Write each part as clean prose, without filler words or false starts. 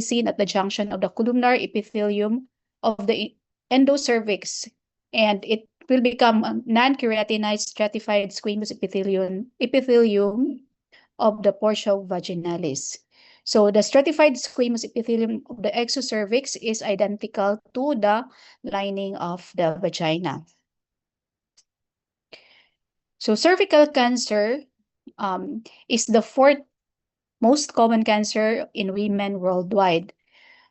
seen at the junction of the columnar epithelium of the endocervix, and it will become a non-keratinized stratified squamous epithelium of the portia vaginalis. So the stratified squamous epithelium of the exocervix is identical to the lining of the vagina. So cervical cancer is the fourth most common cancer in women worldwide,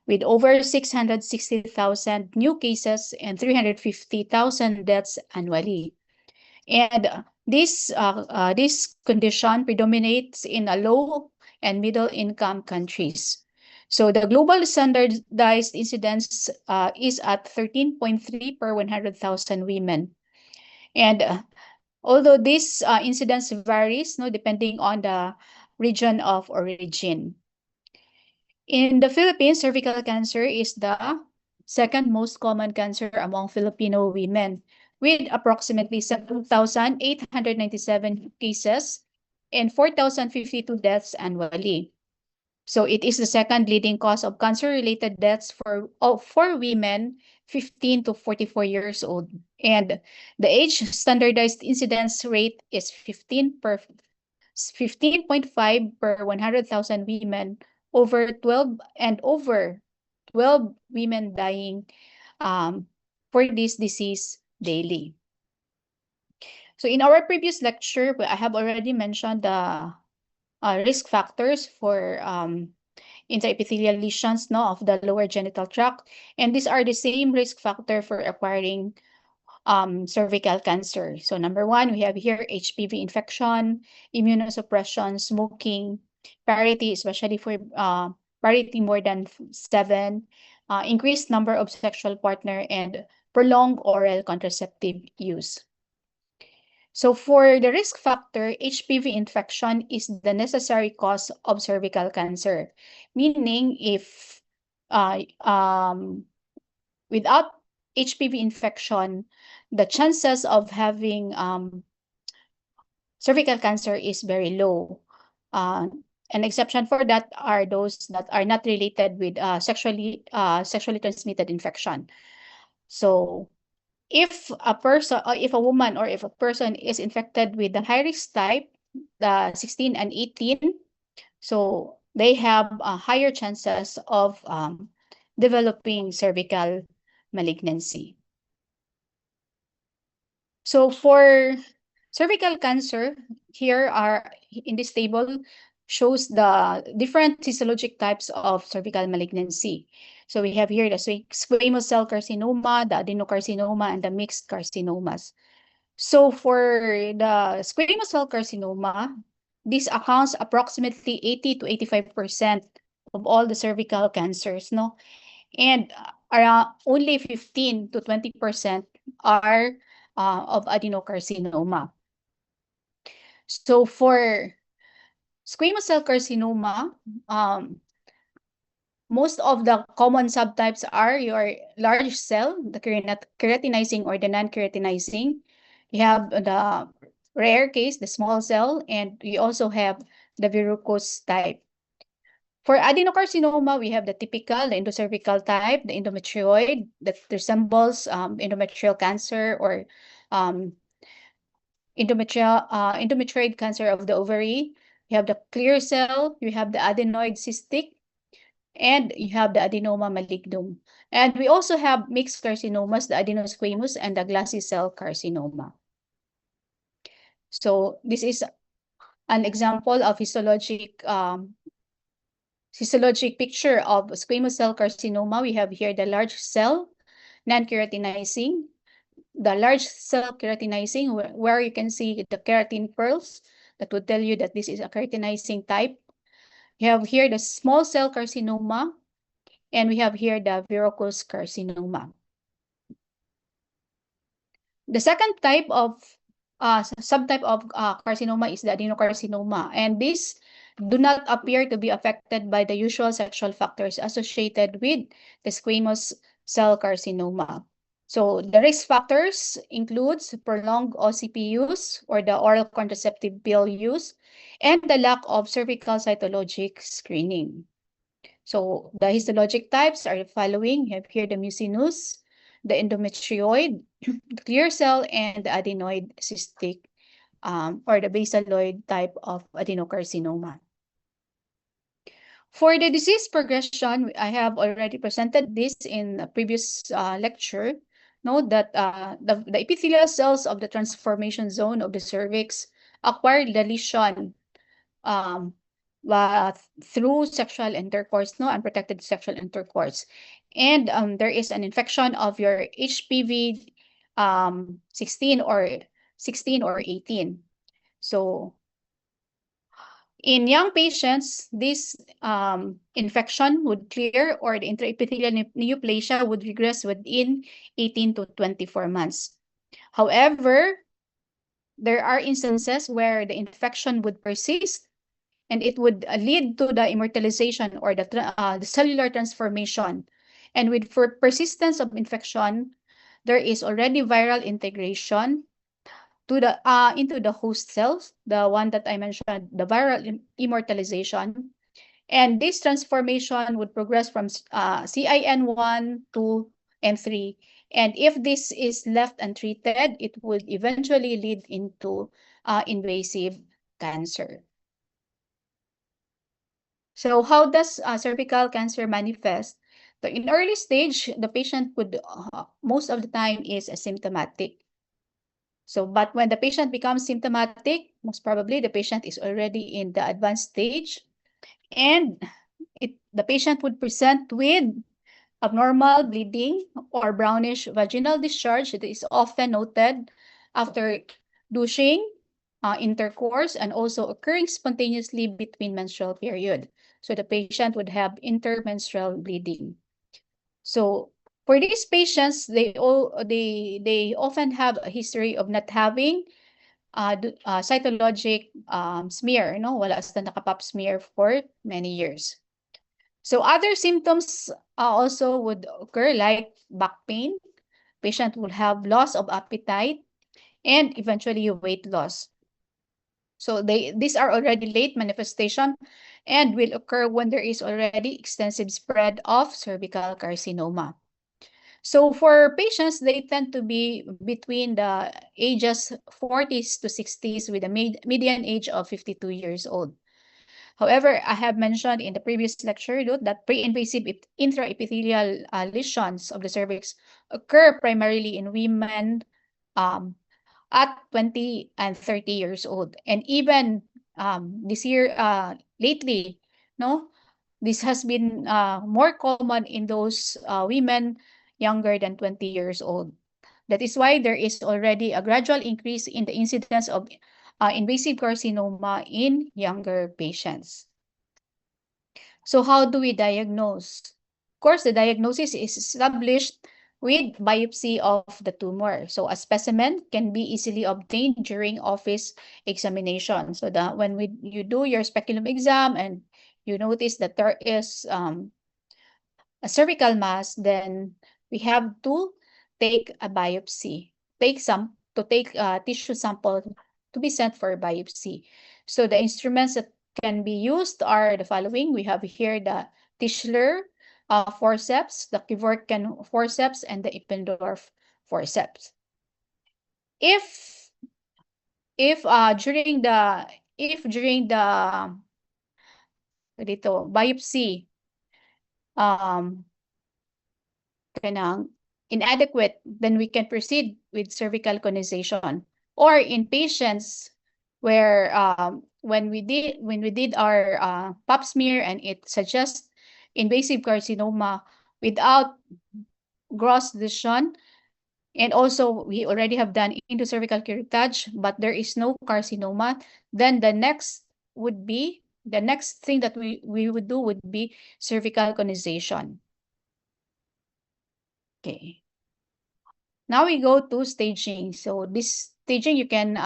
with over 660,000 new cases and 350,000 deaths annually. And this condition predominates in a low and middle income countries. So the global standardized incidence is at 13.3 per 100,000 women. And although this incidence varies, depending on the region of origin. In the Philippines, cervical cancer is the second most common cancer among Filipino women, with approximately 7,897 cases and 4,052 deaths annually. So it is the second leading cause of cancer-related deaths for women 15 to 44 years old. And the age standardized incidence rate is 15.5 per 100,000 women, over 12 women dying for this disease daily. So in our previous lecture, I have already mentioned the risk factors for intraepithelial lesions of the lower genital tract, and these are the same risk factor for acquiring cervical cancer. So number one, we have here HPV infection, immunosuppression, smoking, parity, especially for parity more than 7, increased number of sexual partner, and prolonged oral contraceptive use. So for the risk factor, HPV infection is the necessary cause of cervical cancer, meaning if without HPV infection, the chances of having cervical cancer is very low. An exception for that are those that are not related with sexually transmitted infection. So if a woman or if a person is infected with the high risk type, the 16 and 18, so they have higher chances of developing cervical malignancy. So for cervical cancer, here are in this table shows the different histologic types of cervical malignancy. So we have here the squamous cell carcinoma, the adenocarcinoma, and the mixed carcinomas. So for the squamous cell carcinoma, this accounts approximately 80 to 85% of all the cervical cancers, and around only 15 to 20% are of adenocarcinoma. So for squamous cell carcinoma, most of the common subtypes are your large cell, the keratinizing or the non-keratinizing. You have the rare case, the small cell, and we also have the verrucous type. For adenocarcinoma, we have the typical, the endocervical type, the endometrioid that resembles endometrial cancer or endometrioid cancer of the ovary. You have the clear cell, you have the adenoid cystic, and you have the adenoma malignum. And we also have mixed carcinomas, the adenosquamous and the glassy cell carcinoma. So this is an example of histologic picture of squamous cell carcinoma. We have here the large cell non-keratinizing, the large cell keratinizing, where you can see the keratin pearls that would tell you that this is a keratinizing type. You have here the small cell carcinoma, and we have here the verrucous carcinoma. The second type of subtype of carcinoma is the adenocarcinoma, and these do not appear to be affected by the usual sexual factors associated with the squamous cell carcinoma. So the risk factors includes prolonged OCP use or the oral contraceptive pill use, and the lack of cervical cytologic screening. So the histologic types are the following. You have here the mucinous, the endometrioid, the clear cell, and the adenoid cystic or the basaloid type of adenocarcinoma. For the disease progression, I have already presented this in a previous lecture. Note that the epithelial cells of the transformation zone of the cervix acquire the lesion um, through sexual intercourse, no unprotected sexual intercourse. And there is an infection of your HPV 16 or 18. So in young patients, this infection would clear or the intraepithelial neoplasia would regress within 18 to 24 months. However, there are instances where the infection would persist and it would lead to the immortalization or the cellular transformation. And with for persistence of infection, there is already viral integration to the into the host cells, the one that I mentioned, the viral immortalization. And this transformation would progress from CIN1, 2, and 3. And if this is left untreated, it would eventually lead into invasive cancer. So how does cervical cancer manifest? So in early stage, the patient would, most of the time is asymptomatic. So, but when the patient becomes symptomatic, most probably the patient is already in the advanced stage, and the patient would present with abnormal bleeding or brownish vaginal discharge that is often noted after douching, intercourse, and also occurring spontaneously between menstrual period. So the patient would have intermenstrual bleeding. So for these patients, they often have a history of not having cytologic smear, wala sa nakapap smear for many years. So other symptoms also would occur like back pain. Patient will have loss of appetite and eventually weight loss. So these are already late manifestation and will occur when there is already extensive spread of cervical carcinoma. So for patients, they tend to be between the ages 40s to 60s with a median age of 52 years old. However, I have mentioned in the previous lecture that pre-invasive intraepithelial lesions of the cervix occur primarily in women at 20 and 30 years old. And even this year, lately, this has been more common in those women younger than 20 years old. That is why there is already a gradual increase in the incidence of invasive carcinoma in younger patients. So how do we diagnose? Of course, the diagnosis is established with biopsy of the tumor. So a specimen can be easily obtained during office examination. So that when you do your speculum exam and you notice that there is a cervical mass, then we have to take a biopsy, take a tissue sample to be sent for biopsy. So the instruments that can be used are the following. We have here the Tischler forceps, the Kevorkian forceps, and the Eppendorf forceps. If during the biopsy kanang inadequate, then we can proceed with cervical conization. Or in patients where when we did our pap smear and it suggests invasive carcinoma without gross lesion, and also we already have done endocervical curettage, but there is no carcinoma, then the next thing that we would do would be cervical conization. Okay. Now we go to staging. So this staging you can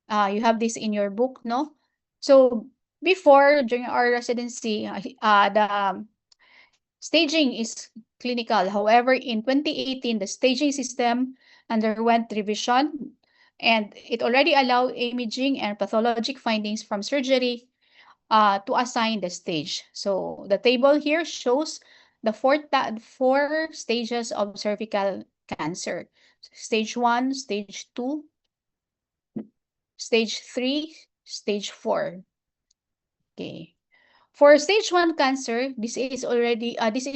you have this in your book, no? So before during our residency, the staging is clinical. However, in 2018, the staging system underwent revision and it already allowed imaging and pathologic findings from surgery to assign the stage. So the table here shows the four stages of cervical cancer. Stage 1, stage 2, stage 3, stage 4. Okay. For stage 1 cancer, this is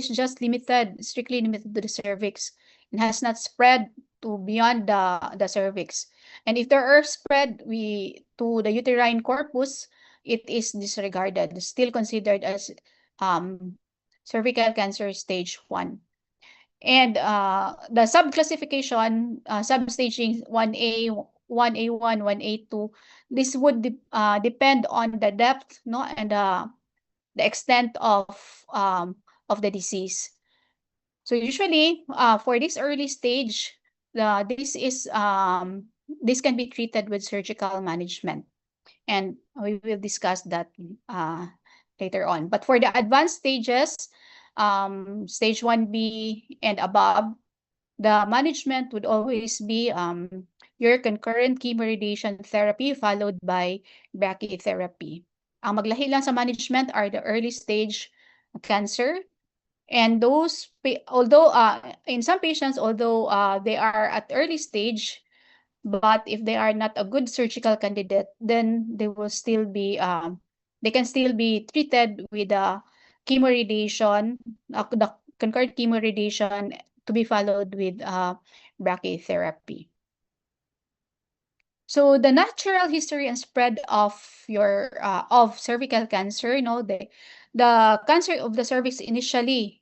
just strictly limited to the cervix and has not spread to beyond the cervix. And if there are spread to the uterine corpus, it is disregarded, still considered as um, cervical cancer stage 1. And the subclassification, substaging 1A, 1A1, 1A2, this would depend on the depth, no, and the extent of the disease. So usually, for this early stage, this can be treated with surgical management, and we will discuss that later on. But for the advanced stages, stage 1B and above, the management would always be your concurrent chemoradiation therapy followed by brachytherapy. Ang maglahi lang sa management are the early stage cancer, and although in some patients, although they are at early stage, but if they are not a good surgical candidate, then they can still be treated with chemoradiation, the concurrent chemoradiation to be followed with brachytherapy. So the natural history and spread of cervical cancer, the cancer of the cervix initially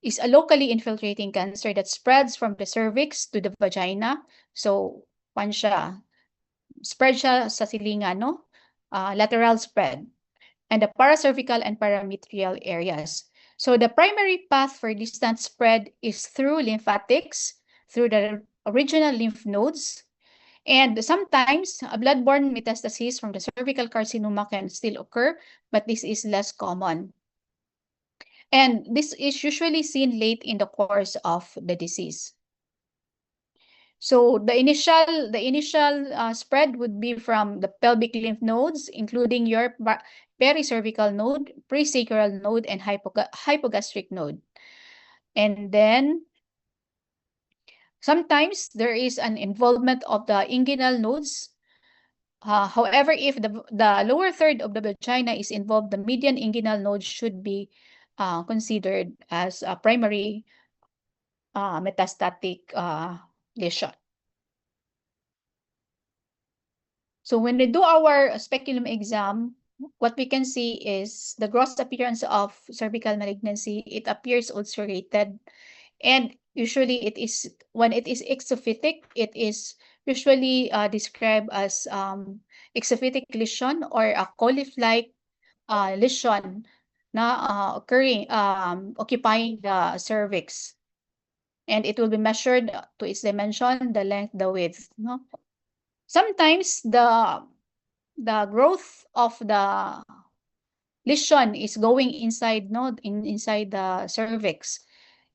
is a locally infiltrating cancer that spreads from the cervix to the vagina. So, spread siya sa silingan, no? Lateral spread. And the paracervical and parametrial areas. So the primary path for distant spread is through lymphatics, through the original lymph nodes, and sometimes a blood-borne metastasis from the cervical carcinoma can still occur, but this is less common. And this is usually seen late in the course of the disease. So the initial spread would be from the pelvic lymph nodes, including your pericervical node, presacral node, and hypogastric node. And then sometimes there is an involvement of the inguinal nodes. However, if the lower third of the vagina is involved, the median inguinal node should be considered as a primary metastatic lesion. So when we do our speculum exam, what we can see is the gross appearance of cervical malignancy. It appears ulcerated, and usually when it is exophytic, it is usually described as exophytic lesion or a colic-like lesion na occupying the cervix. And it will be measured to its dimension, the length, the width. No? Sometimes the growth of the lesion is going inside, inside the cervix,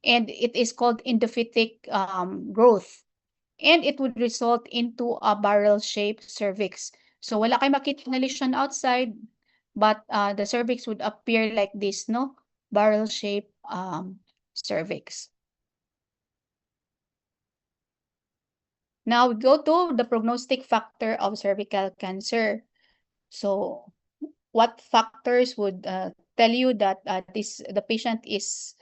and it is called endophytic growth, and it would result into a barrel-shaped cervix. So wala kayo makita na lesion outside, but the cervix would appear like this, barrel-shaped cervix. Now we go to the prognostic factor of cervical cancer. So what factors would tell you that the patient is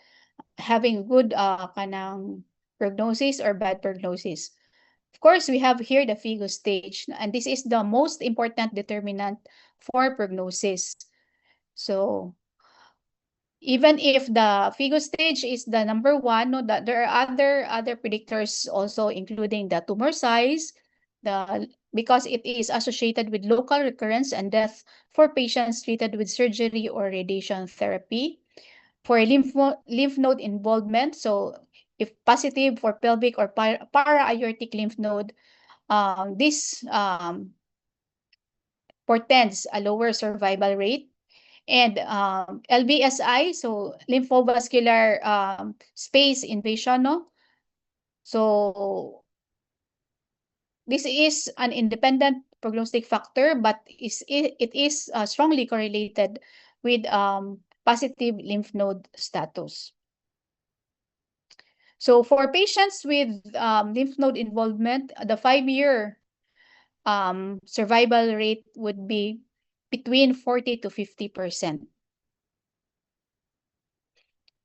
having good kanang prognosis or bad prognosis? Of course, we have here the FIGO stage, and this is the most important determinant for prognosis. So even if the FIGO stage is the number one, that there are other predictors also, including the tumor size, because it is associated with local recurrence and death for patients treated with surgery or radiation therapy. For lymph node involvement, so if positive for pelvic or para-aortic lymph node, this portends a lower survival rate. And LVSI, so lymphovascular space invasion, So this is an independent prognostic factor, but it is strongly correlated with positive lymph node status. So for patients with lymph node involvement, the 5-year survival rate would be between 40 to 50%.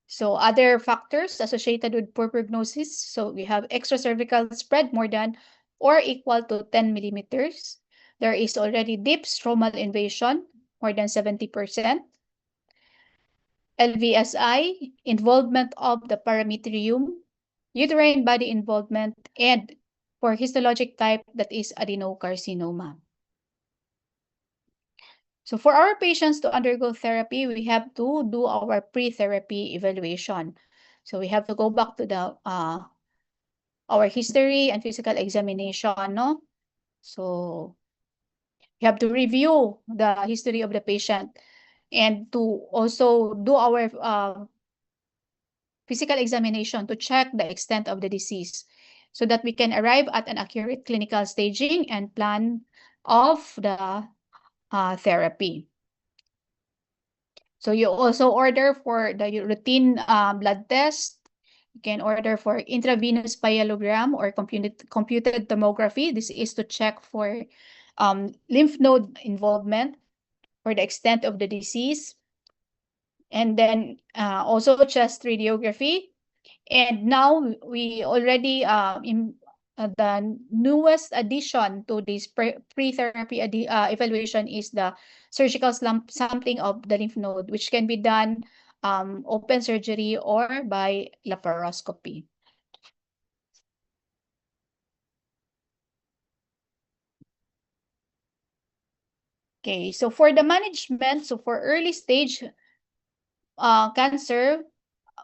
So other factors associated with poor prognosis, so we have extracervical spread more than or equal to 10 millimeters. There is already deep stromal invasion, more than 70%. LVSI, involvement of the parametrium, uterine body involvement, and for histologic type, that is adenocarcinoma. So for our patients to undergo therapy, we have to do our pre-therapy evaluation. So we have to go back to the our history and physical examination, no? So we have to review the history of the patient and to also do our physical examination to check the extent of the disease so that we can arrive at an accurate clinical staging and plan of the therapy. So you also order for the routine blood test. You can order for intravenous pyelogram or computed tomography. This is to check for lymph node involvement or the extent of the disease. And then also chest radiography. And now we already the newest addition to this pre-therapy evaluation is the surgical sampling of the lymph node, which can be done open surgery or by laparoscopy. Okay, so for the management, so for early stage cancer,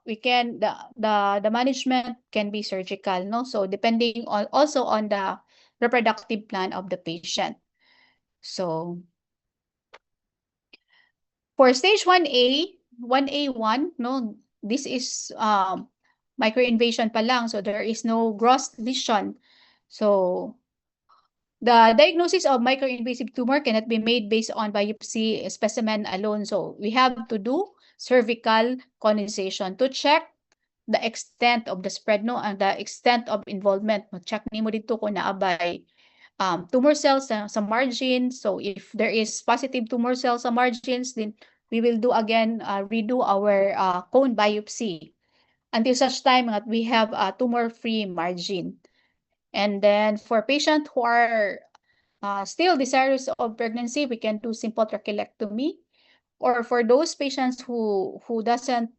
we can the management can be surgical, no? So depending on also on the reproductive plan of the patient. So for stage 1A, 1A1, no, this is microinvasion pa lang, so there is no gross lesion. So the diagnosis of microinvasive tumor cannot be made based on biopsy specimen alone. So we have to do cervical conization to check the extent of the spread, no, and the extent of involvement. Mag-check nimo dito kung naabay tumor cells sa margin. So if there is positive tumor cells sa margins, then we will do again, redo our cone biopsy until such time that we have a tumor-free margin. And then for patients who are still desirous of pregnancy, we can do simple trachelectomy. Or for those patients who doesn't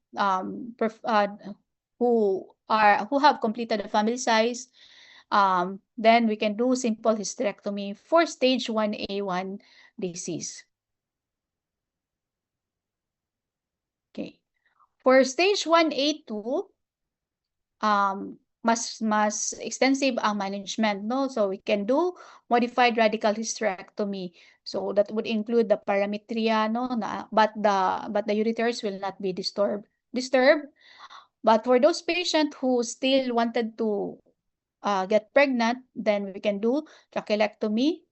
who have completed the family size, then we can do simple hysterectomy for stage 1A1 disease. Okay. For stage 1A2, mas extensive ang management, no? So we can do modified radical hysterectomy. So that would include the parametria, no? But the ureters will not be disturbed. But for those patients who still wanted to get pregnant, then we can do trachelectomy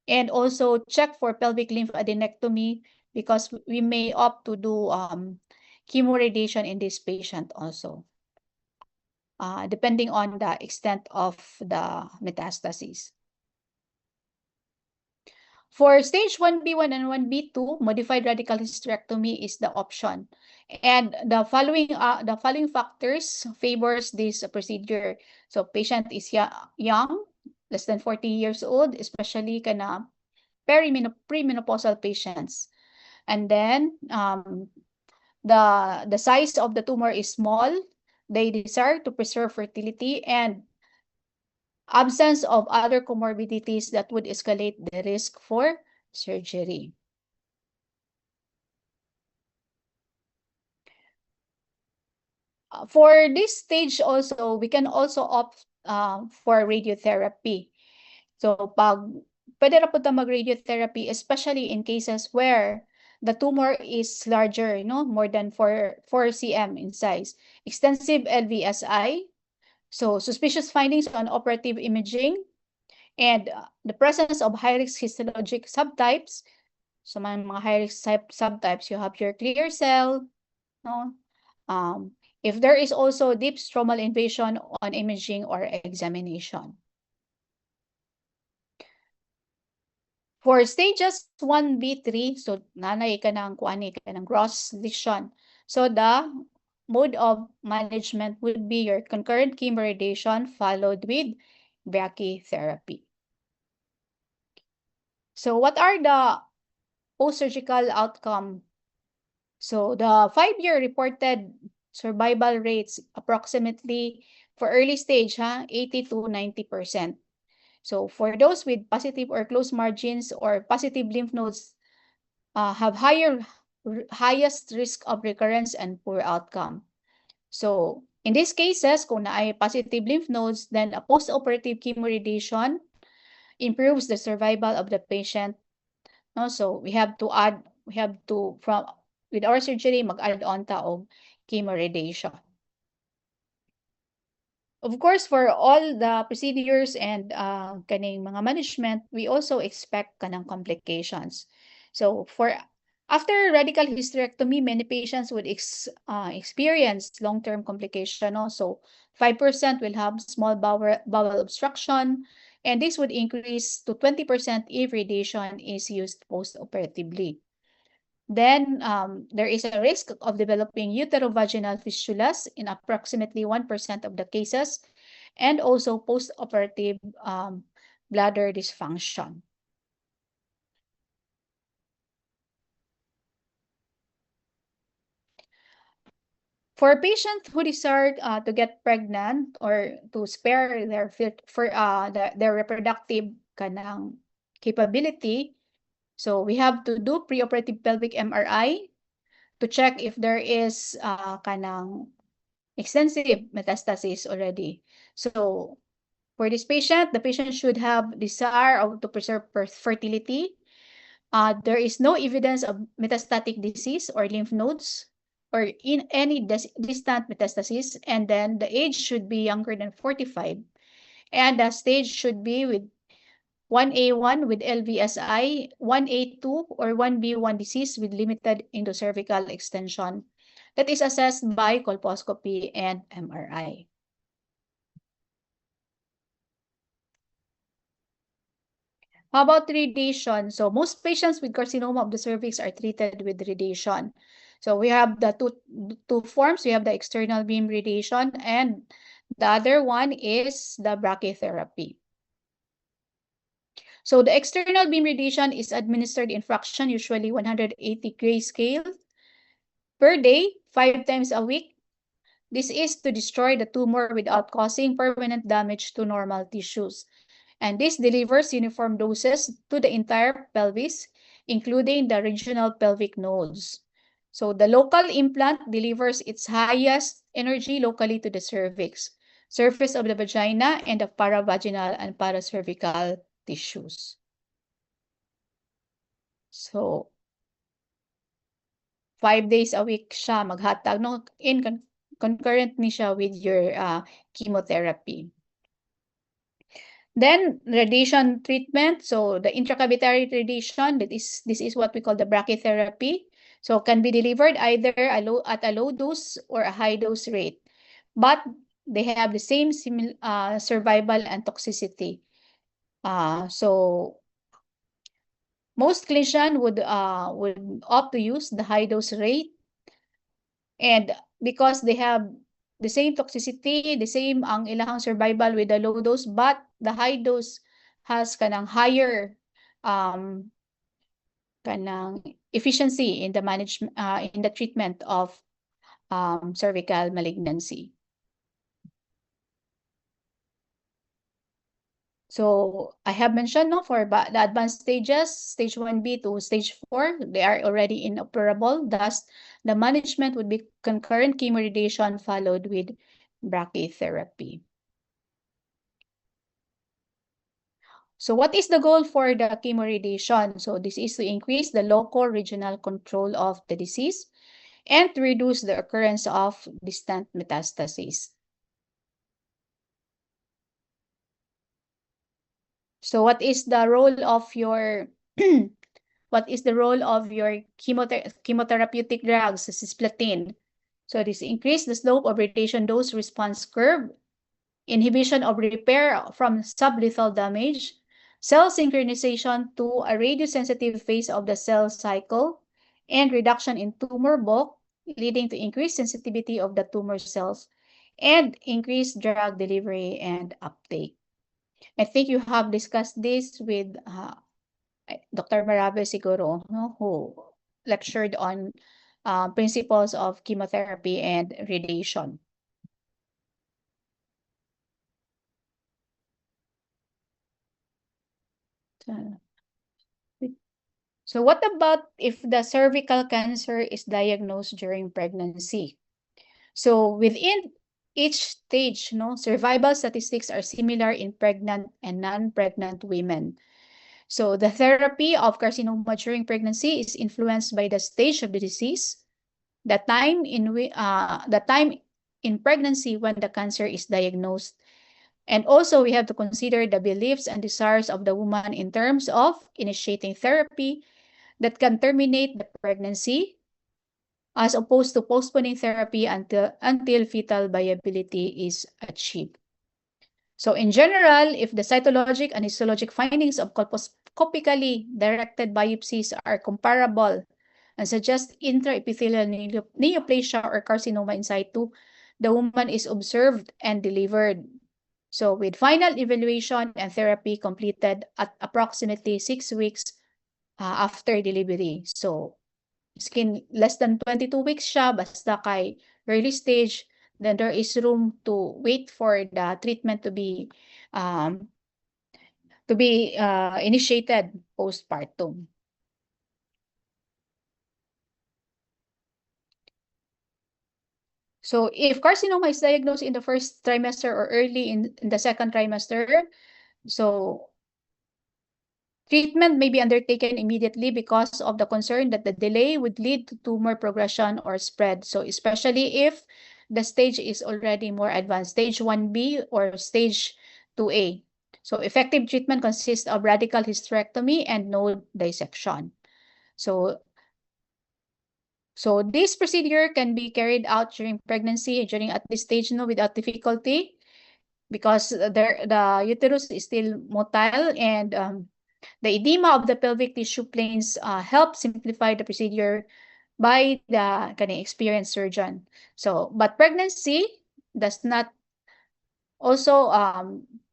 and also check for pelvic lymphadenectomy because we may opt to do chemoradiation in this patient also, depending on the extent of the metastases. For stage 1B1 and 1B2, modified radical hysterectomy is the option. And the following factors favors this procedure. So patient is young, less than 40 years old, especially kana premenopausal patients. And then the size of the tumor is small. They desire to preserve fertility and absence of other comorbidities that would escalate the risk for surgery. For this stage also, we can also opt for radiotherapy. So pwede na po mag-radiotherapy, especially in cases where the tumor is larger, no, more than 4 cm in size. Extensive LVSI, so suspicious findings on operative imaging, And the presence of high-risk histologic subtypes. So mga high-risk subtypes, you have your clear cell, no? If there is also deep stromal invasion on imaging or examination. For stages 1B3, so nanay ka ng kuani ka ng gross lesion. So the mode of management would be your concurrent chemoradiation followed with brachytherapy. So what are the post-surgical outcome? So the 5-year reported survival rates approximately for early stage, 80 to 90%. So for those with positive or close margins or positive lymph nodes have highest risk of recurrence and poor outcome. So in these cases, kung na ay positive lymph nodes, then a post-operative chemoradiation improves the survival of the patient. No? So with our surgery, mag-add on ta og chemoradiation. Of course, for all the procedures and kaning mga management, we also expect kanang complications. So after radical hysterectomy, many patients would experience long-term complication. So 5% will have small bowel obstruction, and this would increase to 20% if radiation is used post-operatively. Then there is a risk of developing uterovaginal fistulas in approximately 1% of the cases, and also post-operative bladder dysfunction. For patients who desire to get pregnant or to spare their reproductive kanang capability, so we have to do preoperative pelvic MRI to check if there is kanang extensive metastasis already. So for this patient, the patient should have desire to preserve fertility. There is no evidence of metastatic disease or lymph nodes or in any distant metastasis, and then the age should be younger than 45, and the stage should be with 1A1 with LVSI, 1A2 or 1B1 disease with limited endocervical extension that is assessed by colposcopy and MRI. How about radiation? So most patients with carcinoma of the cervix are treated with radiation. So we have the two forms. We have the external beam radiation, and the other one is the brachytherapy. So the external beam radiation is administered in fraction, usually 180 grayscale per day, 5 times a week. This is to destroy the tumor without causing permanent damage to normal tissues. And this delivers uniform doses to the entire pelvis, including the regional pelvic nodes. So the local implant delivers its highest energy locally to the cervix, surface of the vagina, and the paravaginal and paracervical tissues. So 5 days a week siya maghatag, no? Concurrent ni siya with your chemotherapy. Then radiation treatment, so the intracavitary radiation, this is what we call the brachytherapy. So can be delivered either at a low dose or a high dose rate, but they have the same survival and toxicity. So most clinicians would opt to use the high dose rate, and because they have the same toxicity, the same ang ilang survival with the low dose, but the high dose has kanang higher kanang efficiency in the management in the treatment of cervical malignancy. So I have mentioned, no, for the advanced stages, stage 1B to stage 4, they are already inoperable. Thus, the management would be concurrent chemoradiation followed with brachytherapy. So what is the goal for the chemoradiation? So this is to increase the local regional control of the disease and to reduce the occurrence of distant metastases. 。 . 。 . So what is the role of your what is the role of your chemotherapeutic drugs, cisplatin? So this increase the slope of radiation dose response curve, inhibition of repair from sublethal damage, cell synchronization to a radiosensitive phase of the cell cycle, and reduction in tumor bulk, leading to increased sensitivity of the tumor cells and increased drug delivery and uptake. I think you have discussed this with Dr. Marabe siguro, no, who lectured on principles of chemotherapy and radiation. So what about if the cervical cancer is diagnosed during pregnancy? So within each stage, no, survival statistics are similar in pregnant and non-pregnant women. So the therapy of carcinoma during pregnancy is influenced by the stage of the disease, the time in pregnancy when the cancer is diagnosed. And also we have to consider the beliefs and desires of the woman in terms of initiating therapy that can terminate the pregnancy as opposed to postponing therapy until fetal viability is achieved. So in general, if the cytologic and histologic findings of colposcopically directed biopsies are comparable and suggest intraepithelial neoplasia or carcinoma in situ, the woman is observed and delivered. So with final evaluation and therapy completed at approximately 6 weeks after delivery. So skin less than 22 weeks siya, basta kay early stage, then there is room to wait for the treatment um, to be initiated postpartum. So if carcinoma is diagnosed in the first trimester or early in the second trimester, so treatment may be undertaken immediately because of the concern that the delay would lead to tumor progression or spread. So especially if the stage is already more advanced, stage 1B or stage 2A. So effective treatment consists of radical hysterectomy and node dissection. So this procedure can be carried out during pregnancy, during at this stage, no, without difficulty, because the uterus is still motile, and the edema of the pelvic tissue planes help simplify the procedure by the experienced surgeon. So, but pregnancy does not also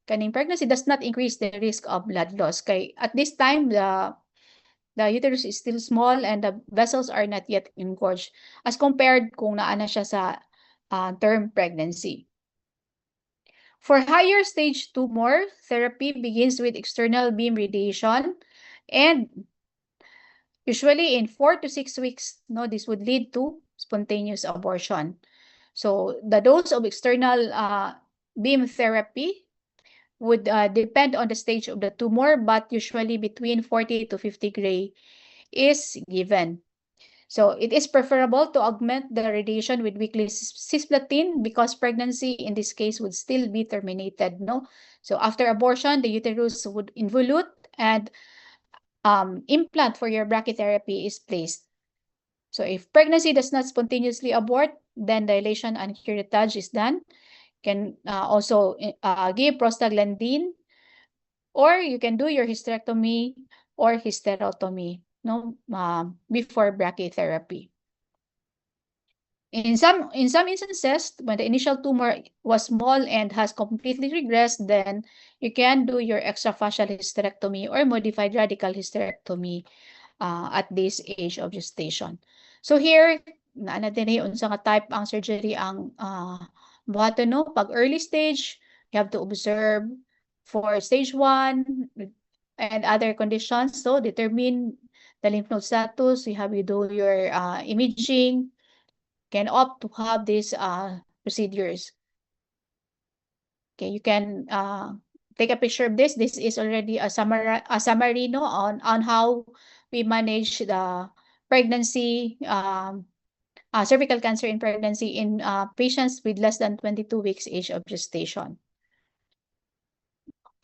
pregnancy does not increase the risk of blood loss. Kay at this time the uterus is still small and the vessels are not yet engorged as compared kung naana siya sa term pregnancy. For higher stage tumor, therapy begins with external beam radiation, and usually in 4 to 6 weeks, no, this would lead to spontaneous abortion. So the dose of external beam therapy would depend on the stage of the tumor, but usually between 40 to 50 gray is given. So it is preferable to augment the radiation with weekly cisplatin because pregnancy in this case would still be terminated, no? So after abortion, the uterus would involute and implant for your brachytherapy is placed. So if pregnancy does not spontaneously abort, then dilation and curettage is done. Can also give prostaglandin, or you can do your hysterectomy or hysterotomy, no, before brachytherapy. In some instances, when the initial tumor was small and has completely regressed, then you can do your extrafascial hysterectomy or modified radical hysterectomy at this age of gestation. So here, naana din unsa nga type ang surgery ang buhaton, no? Pag early stage, you have to observe for stage 1 and other conditions. So determine the lymph node status. You have you do your imaging, can opt to have these procedures. Okay, you can take a picture of this. This is already a summary no, on how we manage the pregnancy, cervical cancer in pregnancy in patients with less than 22 weeks age of gestation.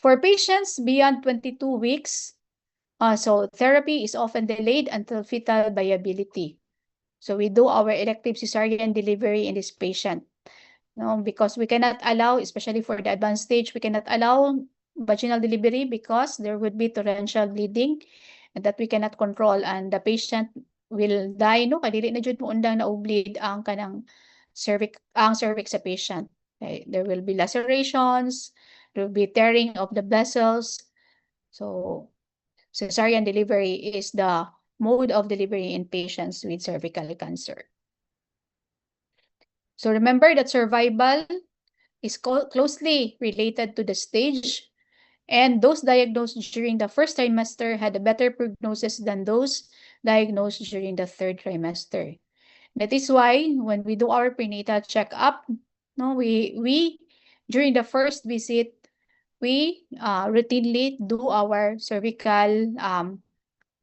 For patients beyond 22 weeks, so therapy is often delayed until fetal viability. So we do our elective cesarean delivery in this patient. No, because we cannot allow, especially for the advanced stage, we cannot allow vaginal delivery because there would be torrential bleeding that we cannot control, and the patient will die, no, kadili na jud mo undang na bleed ang kanang cervix sa patient. Okay? There will be lacerations, there will be tearing of the vessels. So cesarean delivery is the mode of delivery in patients with cervical cancer. So remember that survival is closely related to the stage, and those diagnosed during the first trimester had a better prognosis than those diagnosed during the third trimester. That is why when we do our prenatal checkup, no, we during the first visit, we routinely do our cervical,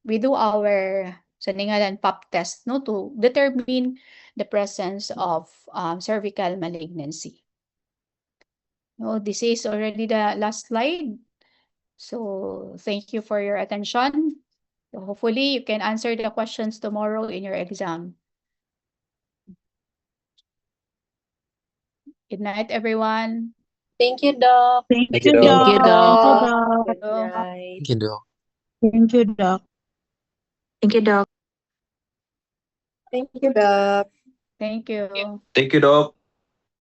we do our saningalan pap test, no, to determine the presence of cervical malignancy. No, this is already the last slide. So thank you for your attention. So hopefully you can answer the questions tomorrow in your exam. Good night, everyone. Thank you, Doc. Thank Thank you, you, Doc. Doc. Thank you, Doc. Good night. Thank you, Doc. Thank you, Doc. Thank you, Doc. Thank you, Doc. Thank you. Thank you, Doc.